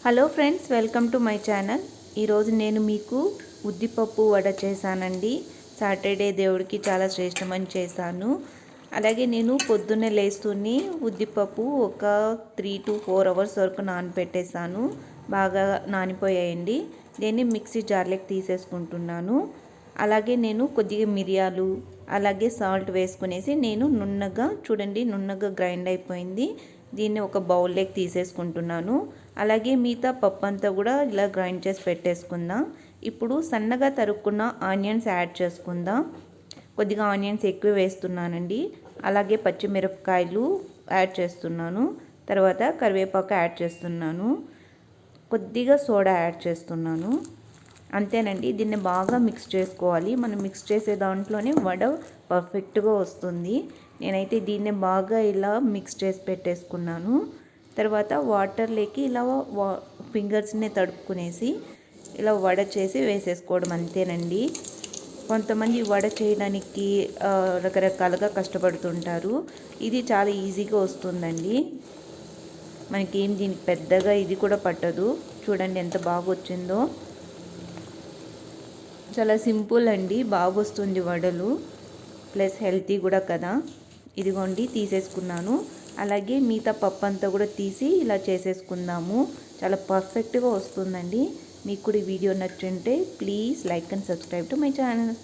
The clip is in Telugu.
Hello friends, welcome to my channel. ఈరోజు నేను మీకు ఉద్దిపప్పు వడ చేశానండి. సాటర్డే దేవుడికి చాలా శ్రేష్టమని చేశాను. అలాగే నేను పొద్దున్నే లేస్తూనే ఉద్దిపప్పు ఒక 3 to 4 అవర్స్ వరకు నానబెట్టేశాను. బాగా నానిపోయాయండి. దీన్ని మిక్సీ జార్లోకి తీసేసుకుంటున్నాను. అలాగే నేను కొద్దిగా మిరియాలు అలాగే సాల్ట్ వేసుకునేసి నేను నున్నగా గ్రైండ్ అయిపోయింది. దీన్ని ఒక బౌల్లోకి తీసేసుకుంటున్నాను. అలాగే మిగతా పప్పు అంతా కూడా ఇలా గ్రైండ్ చేసి పెట్టేసుకుందాం. ఇప్పుడు సన్నగా తరుక్కున్న ఆనియన్స్ యాడ్ చేసుకుందాం. కొద్దిగా ఆనియన్స్ ఎక్కువ వేస్తున్నానండి. అలాగే పచ్చిమిరపకాయలు యాడ్ చేస్తున్నాను. తర్వాత కరివేపాకు యాడ్ చేస్తున్నాను. కొద్దిగా సోడా యాడ్ చేస్తున్నాను. అంతేనండి. దీన్ని బాగా మిక్స్ చేసుకోవాలి. మనం మిక్స్ చేసే దాంట్లోనే వడ పర్ఫెక్ట్గా వస్తుంది. నేనైతే దీన్ని బాగా ఇలా మిక్స్ చేసి పెట్టేసుకున్నాను. తర్వాత వాటర్లోకి ఇలా ఫింగర్స్ని తడుపుకునేసి ఇలా వడ చేసి వేసేసుకోవడం అంతేనండి. కొంతమంది వడ చేయడానికి రకరకాలుగా కష్టపడుతుంటారు. ఇది చాలా ఈజీగా వస్తుందండి. మనకేం దీనికి పెద్దగా ఇది కూడా పట్టదు. చూడండి ఎంత బాగా వచ్చిందో. చాలా సింపుల్ అండి, బాగా వస్తుంది వడలు, ప్లస్ హెల్తీ కూడా కదా. ఇదిగోండి తీసేసుకున్నాను. అలాగే మిగతా పప్పు అంతా కూడా తీసి ఇలా చేసేసుకుందాము. చాలా పర్ఫెక్ట్గా వస్తుందండి. మీకు కూడా ఈ వీడియో నచ్చుంటే please like and subscribe to my channel.